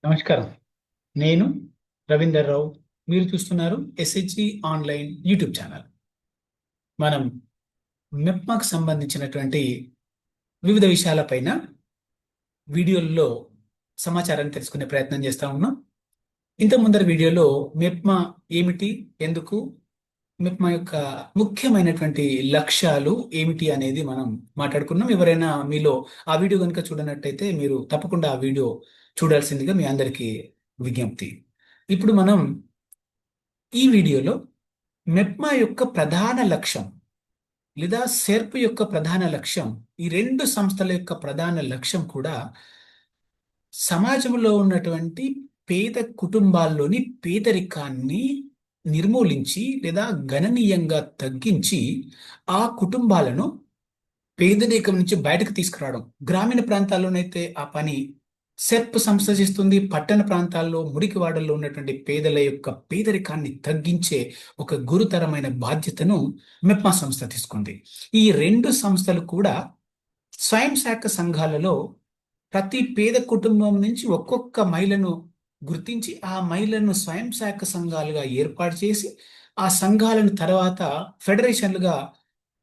నమస్కారం. నేను రవీందర్ రావు. మీరు చూస్తున్నారు ఎస్హెచ్జి ఆన్లైన్ యూట్యూబ్ ఛానల్. మనం మెప్మాకు సంబంధించినటువంటి వివిధ విషయాలపైన వీడియోల్లో సమాచారాన్ని తెలుసుకునే ప్రయత్నం చేస్తా ఉన్నాం. ఇంత ముందర వీడియోలో మెప్మా ఏమిటి, ఎందుకు, మెప్మా యొక్క ముఖ్యమైనటువంటి లక్ష్యాలు ఏమిటి అనేది మనం మాట్లాడుకున్నాం. ఎవరైనా మీలో ఆ వీడియో కనుక చూడనట్టయితే మీరు తప్పకుండా ఆ వీడియో చూడాల్సిందిగా మీ అందరికీ విజ్ఞప్తి. ఇప్పుడు మనం ఈ వీడియోలో మెప్మా యొక్క ప్రధాన లక్ష్యం లేదా సెర్ప్ యొక్క ప్రధాన లక్ష్యం, ఈ రెండు సంస్థల యొక్క ప్రధాన లక్ష్యం కూడా సమాజంలో ఉన్నటువంటి పేద కుటుంబాల్లోని పేదరికాన్ని నిర్మూలించి లేదా గణనీయంగా తగ్గించి ఆ కుటుంబాలను పేదరికం నుంచి బయటకు తీసుకురావడం. గ్రామీణ ప్రాంతాల్లోనైతే ఆ పని సెర్ప్ సంస్థ చేస్తుంది. పట్టణ ప్రాంతాల్లో మురికివాడల్లో ఉన్నటువంటి పేదల యొక్క పేదరికాన్ని తగ్గించే ఒక గురుతరమైన బాధ్యతను మెప్మా సంస్థ తీసుకుంది. ఈ రెండు సంస్థలు కూడా స్వయం సహాయక సంఘాలలో ప్రతి పేద కుటుంబం నుంచి ఒక్కొక్క మహిళను గుర్తించి ఆ మహిళలను స్వయం సహాయక సంఘాలుగా ఏర్పాటు చేసి ఆ సంఘాలను తర్వాత ఫెడరేషన్లుగా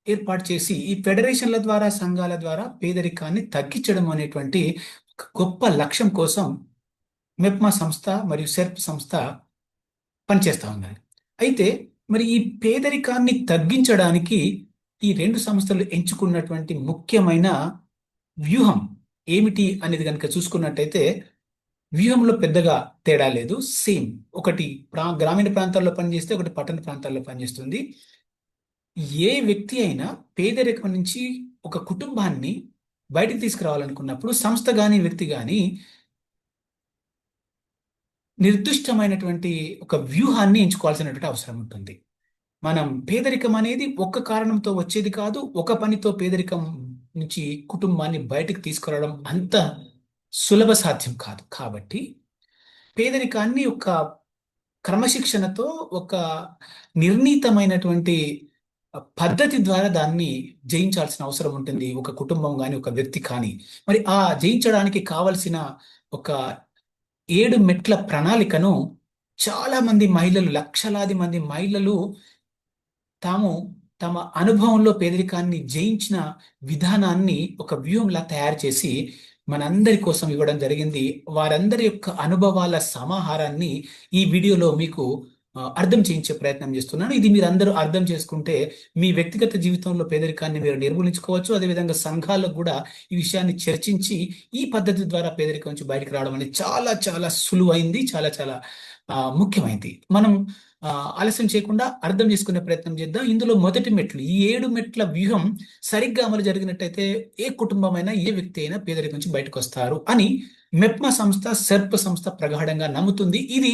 ఏర్పాటు చేసి ఈ ఫెడరేషన్ల ద్వారా సంఘాల ద్వారా పేదరికాన్ని తగ్గించడం అనేటువంటి గొప్ప లక్ష్యం కోసం మెప్మా సంస్థ మరియు సెర్ప్ సంస్థ పనిచేస్తా ఉన్నాయి. అయితే మరి ఈ పేదరికాన్ని తగ్గించడానికి ఈ రెండు సంస్థలు ఎంచుకున్నటువంటి ముఖ్యమైన వ్యూహం ఏమిటి అనేది కనుక చూసుకున్నట్టయితే వ్యూహంలో పెద్దగా తేడా లేదు. సేమ్, ఒకటి గ్రామీణ ప్రాంతాల్లో పనిచేస్తే ఒకటి పట్టణ ప్రాంతాల్లో పనిచేస్తుంది. ఏ వ్యక్తి అయినా పేదరికం నుంచి ఒక కుటుంబాన్ని బయటికి తీసుకురావాలనుకున్నప్పుడు సంస్థ కానీ వ్యక్తి కానీ నిర్దిష్టమైనటువంటి ఒక వ్యూహాన్ని ఎంచుకోవాల్సినటువంటి అవసరం ఉంటుంది. మనం పేదరికం అనేది ఒక్క కారణంతో వచ్చేది కాదు. ఒక పనితో పేదరికం నుంచి కుటుంబాన్ని బయటకు తీసుకురావడం అంత సులభ సాధ్యం కాదు. కాబట్టి పేదరికాన్ని ఒక క్రమశిక్షణతో ఒక నిర్ణీతమైనటువంటి పద్ధతి ద్వారా దాన్ని జయించాల్సిన అవసరం ఉంటుంది, ఒక కుటుంబం కానీ ఒక వ్యక్తి కానీ. మరి ఆ జయించడానికి కావలసిన ఒక 7 మెట్ల ప్రణాళికను చాలా మంది మహిళలు, లక్షలాది మంది మహిళలు తాము తమ అనుభవంలో పేదరికాన్ని జయించిన విధానాన్ని ఒక వ్యూహంలా తయారు చేసి మనందరి కోసం ఇవ్వడం జరిగింది. వారందరి యొక్క అనుభవాల సమాహారాన్ని ఈ వీడియోలో మీకు అర్థం చేయించే ప్రయత్నం చేస్తున్నాను. ఇది మీరు అందరూ అర్థం చేసుకుంటే మీ వ్యక్తిగత జీవితంలో పేదరికాన్ని మీరు నిర్మూలించుకోవచ్చు. అదేవిధంగా సంఘాలకు కూడా ఈ విషయాన్ని చర్చించి ఈ పద్ధతి ద్వారా పేదరికం నుంచి బయటకు రావడం అనేది చాలా చాలా సులువైంది, చాలా చాలా ముఖ్యమైనది. మనం ఆలస్యం చేయకుండా అర్థం చేసుకునే ప్రయత్నం చేద్దాం. ఇందులో మొదటి మెట్లు, ఈ 7 మెట్ల వ్యూహం సరిగ్గా అమలు జరిగినట్టయితే ఏ కుటుంబమైనా ఏ వ్యక్తి అయినా పేదరికం నుంచి బయటకు వస్తారు అని మెప్మా సంస్థ, సెర్ప్ సంస్థ ప్రగాఢంగా నమ్ముతుంది. ఇది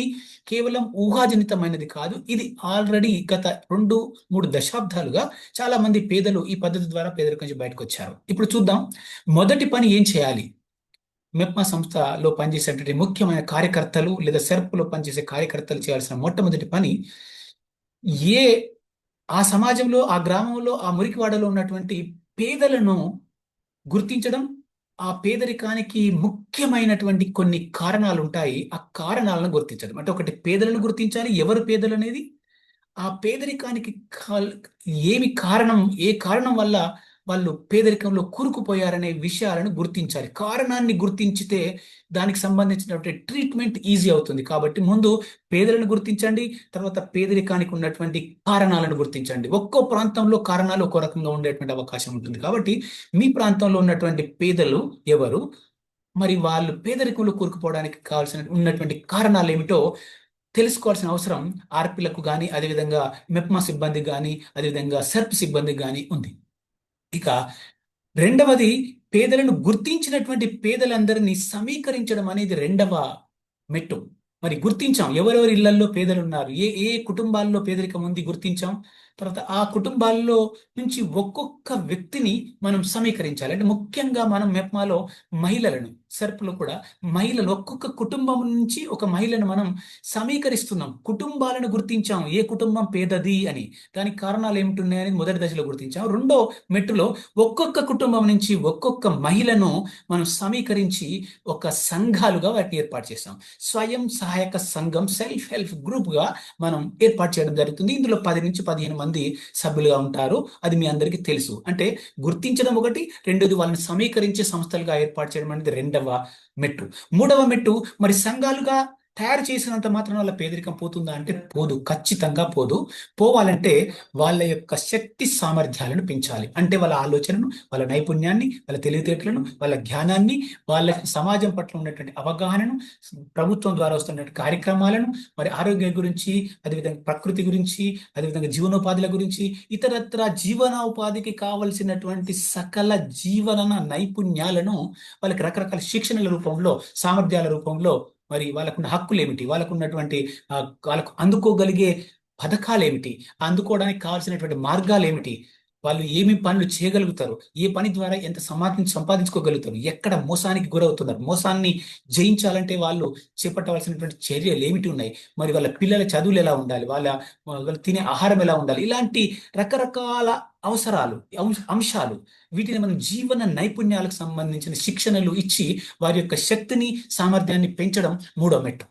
కేవలం ఊహాజనితమైనది కాదు. ఇది ఆల్రెడీ గత 2-3 దశాబ్దాలుగా చాలా మంది పేదలు ఈ పద్ధతి ద్వారా పేదరికం నుంచి బయటకు వచ్చారు. ఇప్పుడు చూద్దాం మొదటి పని ఏం చేయాలి. మెప్మా సంస్థలో పనిచేసేటువంటి ముఖ్యమైన కార్యకర్తలు లేదా సెర్ప్లో పనిచేసే కార్యకర్తలు చేయాల్సిన మొట్టమొదటి పని, ఆ సమాజంలో, ఆ గ్రామంలో, ఆ మురికివాడలో ఉన్నటువంటి పేదలను గుర్తించడం. ఆ పేదరికానికి ముఖ్యమైనటువంటి కొన్ని కారణాలు ఉంటాయి. ఆ కారణాలను గుర్తించడం అంటే, ఒకటి పేదలను గుర్తించాలి. ఎవరు పేదలు అనేది, ఆ పేదరికానికి ఏమి కారణం, ఏ కారణం వల్ల వాళ్ళు పేదరికంలో కూరుకుపోయారనే విషయాలను గుర్తించాలి. కారణాన్ని గుర్తించితే దానికి సంబంధించినటువంటి ట్రీట్మెంట్ ఈజీ అవుతుంది. కాబట్టి ముందు పేదలను గుర్తించండి, తర్వాత పేదరికానికి ఉన్నటువంటి కారణాలను గుర్తించండి. ఒక్కో ప్రాంతంలో కారణాలు ఒక్కో రకంగా ఉండేటువంటి అవకాశం ఉంటుంది. కాబట్టి మీ ప్రాంతంలో ఉన్నటువంటి పేదలు ఎవరు, మరి వాళ్ళు పేదరికంలో కూరుకుపోవడానికి ఉన్నటువంటి కారణాలు ఏమిటో తెలుసుకోవాల్సిన అవసరం ఆర్పీలకు కానీ, అదేవిధంగా మెప్మా సిబ్బందికి కానీ, అదేవిధంగా సెర్ప్ సిబ్బందికి కానీ ఉంది. ఇక రెండవది, పేదలను గుర్తించినటువంటి పేదలందరినీ సమీకరించడం అనేది రెండవ మెట్టు. మరి గుర్తించాం ఎవరెవరి ఇళ్లలో పేదలు ఉన్నారు, ఏ ఏ కుటుంబాల్లో పేదరికం ఉంది గుర్తించాం. తర్వాత ఆ కుటుంబాల్లో నుంచి ఒక్కొక్క వ్యక్తిని మనం సమీకరించాలి. అంటే ముఖ్యంగా మనం మెప్మాలో మహిళలను సెర్ప్లో కూడా మహిళలు ఒక్కొక్క కుటుంబం నుంచి ఒక మహిళను మనం సమీకరిస్తున్నాం. కుటుంబాలను గుర్తించాం, ఏ కుటుంబం పేదది అని, దానికి కారణాలు ఏమిటున్నాయని మొదటి దశలో గుర్తించాం. రెండో మెట్టులో ఒక్కొక్క కుటుంబం నుంచి ఒక్కొక్క మహిళను మనం సమీకరించి ఒక సంఘాలుగా వాటిని ఏర్పాటు చేస్తాం. స్వయం సహాయక సంఘం, సెల్ఫ్ హెల్ప్ గ్రూప్ గా మనం ఏర్పాటు చేయడం జరుగుతుంది. ఇందులో 10 నుంచి 15 మంది సభ్యులుగా ఉంటారు. అది మీ అందరికీ తెలుసు. అంటే గుర్తించడం ఒకటి, రెండోది వాళ్ళని సమీకరించే సంస్థలుగా ఏర్పాటు చేయడం అనేది రెండవ మెట్టు. మూడవ మెట్టు, మరి సంఘాలుగా తయారు చేసినంత మాత్రం వల్ల పేదరికం పోతుందా అంటే పోదు, ఖచ్చితంగా పోదు. పోవాలంటే వాళ్ళ యొక్క శక్తి సామర్థ్యాలను పెంచాలి. అంటే వాళ్ళ ఆలోచనను, వాళ్ళ నైపుణ్యాన్ని, వాళ్ళ తెలివితేటలను, వాళ్ళ జ్ఞానాన్ని, వాళ్ళ సమాజం పట్ల ఉన్నటువంటి అవగాహనను, ప్రభుత్వం ద్వారా వస్తున్న కార్యక్రమాలను, మరి ఆరోగ్యం గురించి, అదేవిధంగా ప్రకృతి గురించి, అదేవిధంగా జీవనోపాధుల గురించి, ఇతరత్ర జీవనోపాధికి కావలసినటువంటి సకల జీవన నైపుణ్యాలను వాళ్ళకి రకరకాల శిక్షణల రూపంలో, సామర్థ్యాల రూపంలో, మరి వాళ్ళకున్న హక్కులు ఏమిటి, వాళ్ళకున్నటువంటి వాళ్ళకు అందుకోగలిగే పథకాలు ఏమిటి, అందుకోవడానికి కావాల్సినటువంటి మార్గాలు ఏమిటి, వాళ్ళు ఏమి పనులు చేయగలుగుతారు, ఏ పని ద్వారా ఎంత సంపాదించుకోగలుగుతారు, ఎక్కడ మోసానికి గురవుతున్నారు, మోసాన్ని జయించాలంటే వాళ్ళు చేపట్టవలసినటువంటి చర్యలు ఏమిటి ఉన్నాయి, మరి వాళ్ళ పిల్లల చదువులు ఎలా ఉండాలి, వాళ్ళు తినే ఆహారం ఎలా ఉండాలి, ఇలాంటి రకరకాల అవసరాలు, అంశాలు, వీటిని మనం జీవన నైపుణ్యాలకు సంబంధించిన శిక్షణలు ఇచ్చి వారి యొక్క శక్తిని, సామర్థ్యాన్ని పెంచడం మూడో మెట్టు.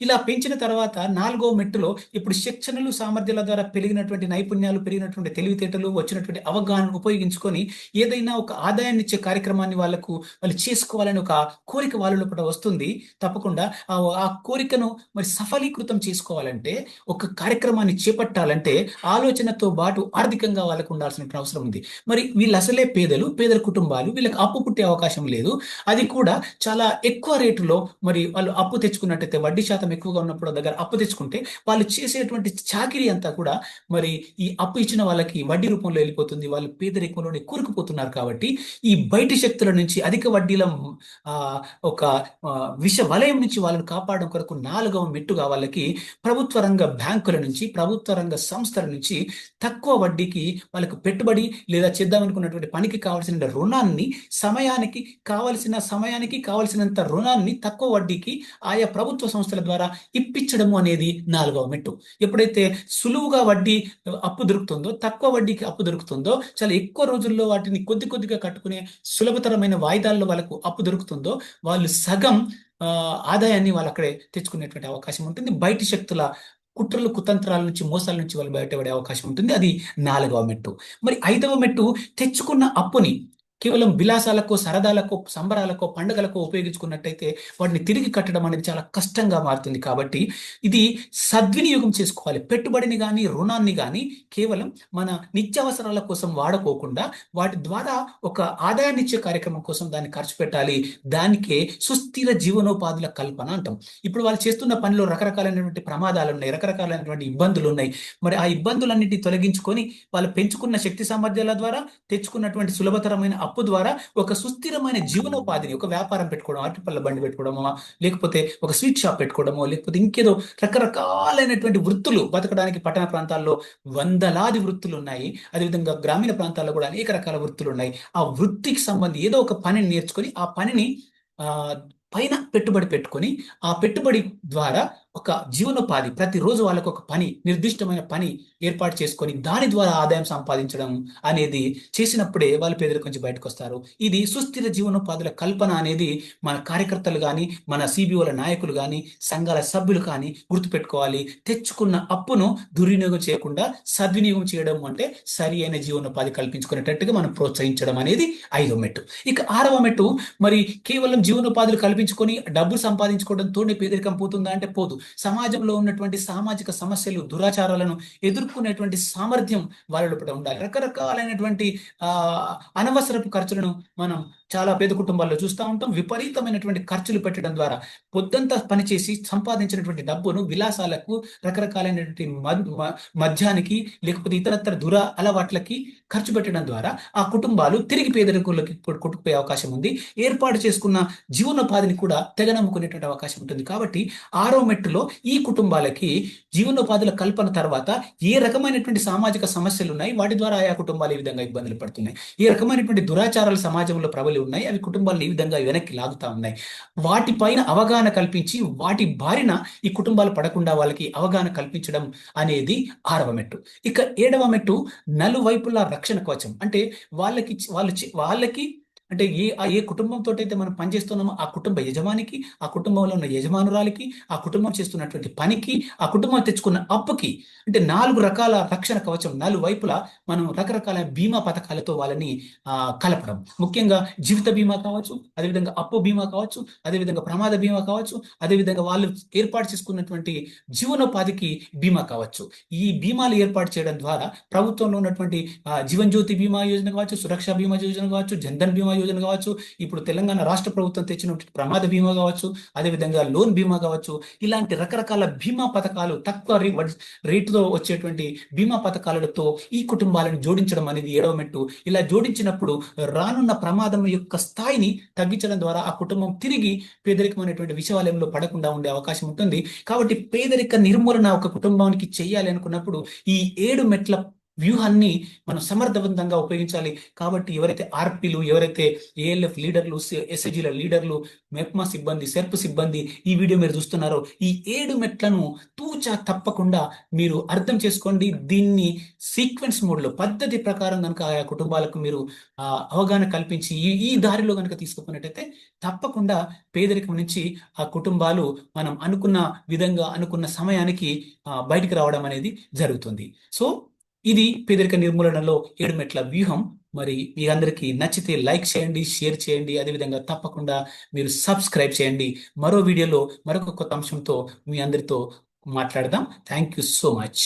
ఇలా పెంచిన తర్వాత నాలుగో మెట్టులో ఇప్పుడు శిక్షణలు, సామర్థ్యాల ద్వారా పెరిగినటువంటి నైపుణ్యాలు, పెరిగినటువంటి తెలివితేటలు, వచ్చినటువంటి అవగాహనను ఉపయోగించుకొని ఏదైనా ఒక ఆదాయాన్ని ఇచ్చే కార్యక్రమాన్ని వాళ్ళు చేసుకోవాలని ఒక కోరిక వాళ్ళ లోపల వస్తుంది. తప్పకుండా ఆ కోరికను మరి సఫలీకృతం చేసుకోవాలంటే, ఒక కార్యక్రమాన్ని చేపట్టాలంటే ఆలోచనతో పాటు ఆర్థికంగా వాళ్ళకు ఉండాల్సిన అవసరం ఉంది. మరి వీళ్ళు అసలే పేదల కుటుంబాలు, వీళ్ళకి అప్పు పుట్టే అవకాశం లేదు. అది కూడా చాలా ఎక్కువ రేటులో, మరి వాళ్ళు అప్పు తెచ్చుకున్నట్టయితే వడ్డీ శాతం ఎక్కువగా ఉన్నప్పుడు దగ్గర అప్పు తెచ్చుకుంటే వాళ్ళు చేసేటువంటి చాకిరీ అంతా కూడా మరి ఈ అప్పు ఇచ్చిన వాళ్ళకి వడ్డీ రూపంలో వెళ్ళిపోతుంది. వాళ్ళు పేదరికంలోనే కూరుకుపోతున్నారు. కాబట్టి ఈ బయటి శక్తుల నుంచి, అధిక వడ్డీల ఒక విష వలయం నుంచి వాళ్ళని కాపాడడం కొరకు నాలుగవ మెట్టుగా వాళ్ళకి ప్రభుత్వ రంగ బ్యాంకుల నుంచి, ప్రభుత్వ రంగ సంస్థల నుంచి తక్కువ వడ్డీకి వాళ్ళకు పెట్టుబడి లేదా చేద్దామనుకున్నటువంటి పనికి కావాల్సిన రుణాన్ని సమయానికి కావలసినంత రుణాన్ని తక్కువ వడ్డీకి ఆయా ప్రభుత్వ సంస్థల ద్వారా ఇప్పించడము అనేది నాలుగవ మెట్టు. ఎప్పుడైతే సులువుగా వడ్డీ అప్పు దొరుకుతుందో, తక్కువ వడ్డీకి అప్పు దొరుకుతుందో, చాలా ఎక్కువ రోజుల్లో వాటిని కొద్దిగా కట్టుకునే సులభతరమైన వాయిదాల్లో వాళ్ళకు అప్పు దొరుకుతుందో, వాళ్ళు సగం ఆదాయాన్ని వాళ్ళు అక్కడే తెచ్చుకునేటువంటి అవకాశం ఉంటుంది. బయటి శక్తుల కుట్రలు, కుతంత్రాల నుంచి, మోసాల నుంచి వాళ్ళు బయటపడే అవకాశం ఉంటుంది. అది నాలుగవ మెట్టు. మరి ఐదవ మెట్టు, తెచ్చుకున్న అప్పుని కేవలం విలాసాలకో, సరదాలకో, సంబరాలకో, పండుగలకో ఉపయోగించుకున్నట్టయితే వాటిని తిరిగి కట్టడం అనేది చాలా కష్టంగా మారుతుంది. కాబట్టి ఇది సద్వినియోగం చేసుకోవాలి. పెట్టుబడిని కానీ, రుణాన్ని కానీ కేవలం మన నిత్యావసరాల కోసం వాడుకోకుండా వాటి ద్వారా ఒక ఆదాయాన్ని ఇచ్చే కార్యక్రమం కోసం దాన్ని ఖర్చు పెట్టాలి. దానికే సుస్థిర జీవనోపాధుల కల్పన అంటాం. ఇప్పుడు వాళ్ళు చేస్తున్న పనిలో రకరకాలైనటువంటి ప్రమాదాలు ఉన్నాయి, రకరకాలైనటువంటి ఇబ్బందులు ఉన్నాయి. మరి ఆ ఇబ్బందులన్నింటినీ తొలగించుకొని వాళ్ళు పెంచుకున్న శక్తి సామర్థ్యాల ద్వారా, తెచ్చుకున్నటువంటి సులభతరమైన అప్పు ద్వారా ఒక సుస్థిరమైన జీవనోపాధిని, ఒక వ్యాపారం పెట్టుకోవడం, అరటిపళ్ళ బండి పెట్టుకోవడమో, లేకపోతే ఒక స్వీట్ షాప్ పెట్టుకోవడమో, లేకపోతే ఇంకేదో రకరకాలైనటువంటి వృత్తులు, బతకడానికి పట్టణ ప్రాంతాల్లో వందలాది వృత్తులు ఉన్నాయి. అదేవిధంగా గ్రామీణ ప్రాంతాల్లో కూడా అనేక రకాల వృత్తులు ఉన్నాయి. ఆ వృత్తికి సంబంధించి ఏదో ఒక పనిని నేర్చుకొని ఆ పనిని పైన పెట్టుబడి పెట్టుకొని, ఆ పెట్టుబడి ద్వారా ఒక జీవనోపాధి, ప్రతిరోజు వాళ్ళకు ఒక పని, నిర్దిష్టమైన పని ఏర్పాటు చేసుకొని దాని ద్వారా ఆదాయం సంపాదించడం అనేది చేసినప్పుడే వాళ్ళు పేదరికం నుంచి బయటకు వస్తారు. ఇది సుస్థిర జీవనోపాధుల కల్పన అనేది మన కార్యకర్తలు కానీ, మన సిబిఓల నాయకులు కానీ, సంఘాల సభ్యులు కానీ గుర్తుపెట్టుకోవాలి. తెచ్చుకున్న అప్పును దుర్వినియోగం చేయకుండా సద్వినియోగం చేయడం అంటే సరి అయిన జీవనోపాధి కల్పించుకునేటట్టుగా మనం ప్రోత్సహించడం అనేది ఐదో మెట్టు. ఇక ఆరవ మెట్టు, మరి కేవలం జీవనోపాధులు కల్పించుకొని డబ్బు సంపాదించుకోవడంతోనే పేదరికం పోతుందా అంటే పోదు. సమాజంలో ఉన్నటువంటి సామాజిక సమస్యలు, దురాచారాలను ఎదుర్కొనేటువంటి సామర్థ్యం వాళ్ళ లోపల ఉండాలి. రకరకాలైనటువంటి అనవసరపు ఖర్చులను మనం చాలా పేద కుటుంబాల్లో చూస్తూ ఉంటాం. విపరీతమైనటువంటి ఖర్చులు పెట్టడం ద్వారా పొద్దంతా పనిచేసి సంపాదించినటువంటి డబ్బును విలాసాలకు, రకరకాలైనటువంటి మద్యానికి, లేకపోతే ఇతరత్ర అలవాట్లకి ఖర్చు పెట్టడం ద్వారా ఆ కుటుంబాలు తిరిగి పేదరికులకి కొట్టుకుపోయే అవకాశం ఉంది. ఏర్పాటు చేసుకున్న జీవనోపాధిని కూడా తెగనమ్ముకునేటువంటి అవకాశం ఉంటుంది. కాబట్టి 6వ మెట్టులో ఈ కుటుంబాలకి జీవనోపాధుల కల్పన తర్వాత ఏ రకమైనటువంటి సామాజిక సమస్యలు ఉన్నాయి, వాటి ద్వారా ఆయా కుటుంబాలు ఈ విధంగా ఇబ్బందులు పడుతున్నాయి, ఏ రకమైనటువంటి దురాచారాలు సమాజంలో ప్రబలి ఉన్నాయి, అవి కుటుంబాలను ఈ విధంగా వెనక్కి లాగుతా ఉన్నాయి, వాటిపైన అవగాహన కల్పించి వాటి బారిన ఈ కుటుంబాలు పడకుండా వాళ్ళకి అవగాహన కల్పించడం అనేది 6వ మెట్టు. ఇక 7వ మెట్టు నలువైపులా రక్షణ కవచం. అంటే వాళ్ళకి అంటే ఏ కుటుంబంతో అయితే మనం పనిచేస్తున్నామో ఆ కుటుంబ యజమానికి, ఆ కుటుంబంలో ఉన్న యజమానురాలికి, ఆ కుటుంబం చేస్తున్నటువంటి పనికి, ఆ కుటుంబం తెచ్చుకున్న అప్పుకి, అంటే 4 రకాల రక్షణ కవచం నలువైపులా మనం రకరకాల బీమా పథకాలతో వాళ్ళని కలపడం. ముఖ్యంగా జీవిత బీమా కావచ్చు, అదేవిధంగా అప్పు బీమా కావచ్చు, అదేవిధంగా ప్రమాద బీమా కావచ్చు, అదేవిధంగా వాళ్ళు ఏర్పాటు చేసుకున్నటువంటి జీవనోపాధికి బీమా కావచ్చు. ఈ బీమాలు ఏర్పాటు చేయడం ద్వారా ప్రభుత్వంలో ఉన్నటువంటి జీవన్ జ్యోతి బీమా యోజన కావచ్చు, సురక్ష బీమా యోజన కావచ్చు, జన్ధన్ బీమా యోజన కావచ్చు, ఇప్పుడు తెలంగాణ రాష్ట్ర ప్రభుత్వం తెచ్చిన ప్రమాద బీమా కావచ్చు, అదేవిధంగా లోన్ బీమా కావచ్చు, ఇలాంటి రకరకాల బీమా పథకాలు తక్కువ రేటుతో వచ్చేటువంటి బీమా పథకాలతో ఈ కుటుంబాలను జోడించడం అనేది 7వ మెట్టు. ఇలా జోడించినప్పుడు రానున్న ప్రమాదం యొక్క స్థాయిని తగ్గించడం ద్వారా ఆ కుటుంబం తిరిగి పేదరికమైనటువంటి విషవాలయంలో పడకుండా ఉండే అవకాశం ఉంటుంది. కాబట్టి పేదరిక నిర్మూలన ఒక కుటుంబానికి చేయాలి అనుకున్నప్పుడు ఈ 7 మెట్ల వ్యూహాన్ని మనం సమర్థవంతంగా ఉపయోగించాలి. కాబట్టి ఎవరైతే ఆర్పీలు, ఎవరైతే ఏఎల్ఎఫ్ లీడర్లు, ఎస్ఐజీల లీడర్లు, మెప్మా సిబ్బంది, సెర్ప్ సిబ్బంది ఈ వీడియో మీరు చూస్తున్నారో, ఈ 7 మెట్లను తూచా తప్పకుండా మీరు అర్థం చేసుకోండి. దీన్ని సీక్వెన్స్ మోడ్లో పద్ధతి ప్రకారం కనుక ఆయా కుటుంబాలకు మీరు అవగాహన కల్పించి ఈ దారిలో కనుక తీసుకుపోయినట్టయితే తప్పకుండా పేదరికం నుంచి ఆ కుటుంబాలు మనం అనుకున్న విధంగా, అనుకున్న సమయానికి బయటికి రావడం అనేది జరుగుతుంది. సో ఇది పేదరిక నిర్మూలనలో 7 మెట్ల వ్యూహం. మరి మీ అందరికీ నచ్చితే లైక్ చేయండి, షేర్ చేయండి, అదేవిధంగా తప్పకుండా మీరు సబ్స్క్రైబ్ చేయండి. మరో వీడియోలో మరొక కొత్త అంశంతో మీ అందరితో మాట్లాడదాం. Thank you so much.